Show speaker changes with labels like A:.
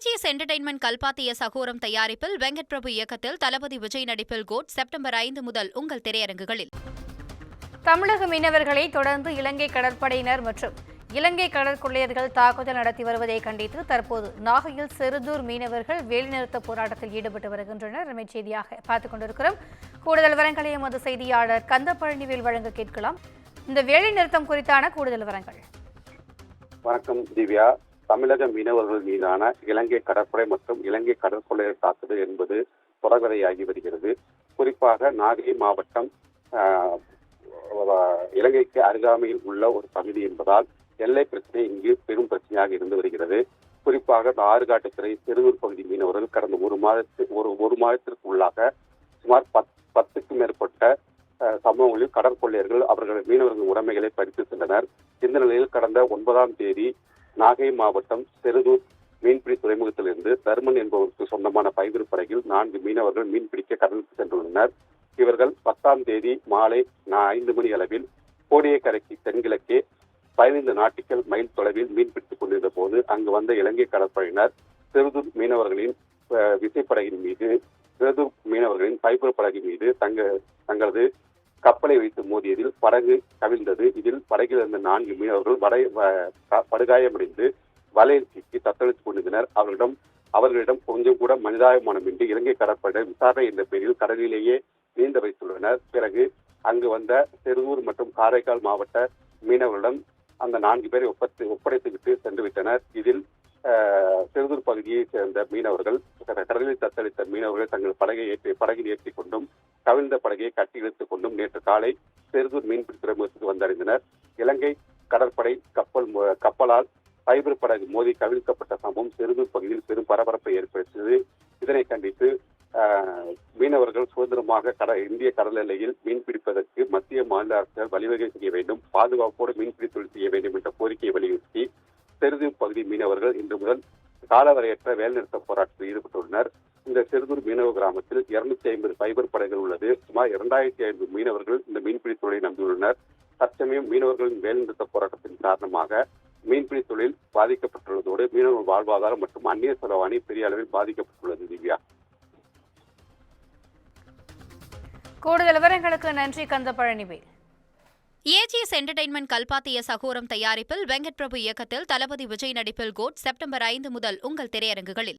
A: AGS entertainment கல்பாத்திய சகோரம் தயாரிப்பில் வெங்கட் பிரபு இயக்கத்தில் தளபதி விஜய் நடிப்பில் கோட் செப்டம்பர் 5 முதல் உங்கள் திரையரங்குகளில்.
B: தமிழக மீனவர்களை தொடர்ந்து இலங்கை கடற்படையினர் மற்றும் இலங்கை கடற்கொள்ளையர்கள் தாக்குதல் நடத்தி வருவதை கண்டித்து தற்போது நாகையில் செருதூர் மீனவர்கள் வேலைநிறுத்த போராட்டத்தில் ஈடுபட்டு வருகின்றனர். செய்தியாக பார்த்துக் கொண்டிருக்கிறோம். கூடுதல் விவரங்களை எமது செய்தியாளர் கந்தப்பழனிவேல் வழங்க கேட்கலாம். இந்த வேலைநிறுத்தம் குறித்தான கூடுதல் விவரங்கள்.
C: வணக்கம் திவ்யா. தமிழக மீனவர்கள் மீதான இலங்கை கடற்படை மற்றும் இலங்கை கடற்கொள்ளையர் தாக்குதல் என்பது தொடர்கதையாகி வருகிறது. குறிப்பாக நாகை மாவட்டம் இலங்கைக்கு அருகாமையில் உள்ள ஒரு பகுதி என்பதால் எல்லை பிரச்சனை இங்கு பெரும் பிரச்சனையாக இருந்து வருகிறது. குறிப்பாக இந்த ஆறுகாட்டுத்துறை செருதூர் பகுதி மீனவர்கள் கடந்த ஒரு மாதத்திற்கு உள்ளாக சுமார் 10க்கும் மேற்பட்ட சம்பவங்களில் கடற்கொள்ளையர்கள் அவர்கள் மீனவர்கள் உடைமைகளை பறித்து சென்றனர். இந்த நிலையில் கடந்த 9ஆம் தேதி நாகை மாவட்டம் செருதூர் மீன்பிடி துறைமுகத்திலிருந்து தர்மன் என்பவருக்கு சொந்தமான பைபர் படகில் 4 மீனவர்கள் மீன்பிடிக்க கடலுக்கு சென்றுள்ளனர். இவர்கள் 10ஆம் தேதி மாலை 5 மணி அளவில் கோடியக்கரைக்கு தென்கிழக்கே 15 நாட்டிக்கல் மைல் தொலைவில் மீன்பிடித்துக் கொண்டிருந்த போது அங்கு வந்த இலங்கை கடற்படையினர் செருதூர் மீனவர்களின் விசைப்படகின் மீது செருதூர் மீனவர்களின் பைபர் படகின் மீது தங்களது கப்பலை வைத்து மோதியதில் படகு கவிழ்ந்தது. இதில் படகில் இருந்த 4 மீனவர்கள் படுகாயமடைந்து வலையில் சிக்கி தத்தளித்துக் கொண்டிருந்தனர். அவர்களிடம் கொஞ்சம் கூட மனிதாபிமானமின்றி இலங்கை கடற்படையினர் விசாரணை என்ற பெயரில் கடலிலேயே நீந்த வைத்துள்ளனர். பிறகு அங்கு வந்த செருதூர் மற்றும் காரைக்கால் மாவட்ட மீனவர்களிடம் அந்த 4 பேரை ஒப்படைத்துவிட்டு சென்று விட்டனர். இதில் செருதூர் பகுதியைச் சேர்ந்த மீனவர்கள் கடலில் தத்தளித்த மீனவர்கள் தங்கள் படகில் ஏற்றிக் கொண்டும் கவிழ்ந்த படகை கட்டி இழுத்துக் கொண்டும் நேற்று காலை செருதூர் மீன்பிடி துறைமுகத்துக்கு வந்தடைந்தனர். இலங்கை கடற்படை கப்பலால் பைபர் படகு மோதி கவிழ்க்கப்பட்ட சம்பவம் செருதூர் பகுதியில் பெரும் பரபரப்பை ஏற்படுத்தியது. இதனை கண்டித்து மீனவர்கள் சுதந்திரமாக இந்திய கடல் எல்லையில் மீன்பிடிப்பதற்கு மத்திய மாநில அரசுகள் வழிவகை செய்ய வேண்டும், பாதுகாப்போடு மீன்பிடி தொழில் செய்ய வேண்டும் என்ற கோரிக்கையை வலியுறுத்தி செருதூர் பகுதி மீனவர்கள் இன்று முதல் காலவரையற்ற வேலைநிறுத்த போராட்டத்தில் ஈடுபட்டுள்ளனர். இந்த செருதூர் மீனவ கிராமத்தில் 250 பைபர் படகுகள் உள்ளது. சுமார் 2500 மீனவர்கள் இந்த மீன்பிடி தொழிலை நம்பியுள்ளனர். தற்சமயம் மீனவர்களின் வேலைநிறுத்த போராட்டத்தின் காரணமாக மீன்பிடி தொழில் பாதிக்கப்பட்டுள்ளதோடு மீனவர்கள் வாழ்வாதாரம் மற்றும் அந்நிய செலவாணி பெரிய அளவில் பாதிக்கப்பட்டுள்ளது. திவ்யா,
B: கூடுதல் விவரங்களுக்கு நன்றி கந்தப்பழனிவேல்.
A: ஏஜிஎஸ் என்டர்டெயின்மெண்ட் கல்பாத்திய சகோரம் தயாரிப்பில் வெங்கட் பிரபு இயக்கத்தில் தளபதி விஜய் நடிப்பில் கோட் செப்டம்பர் 5 முதல் உங்கள் திரையரங்குகளில்.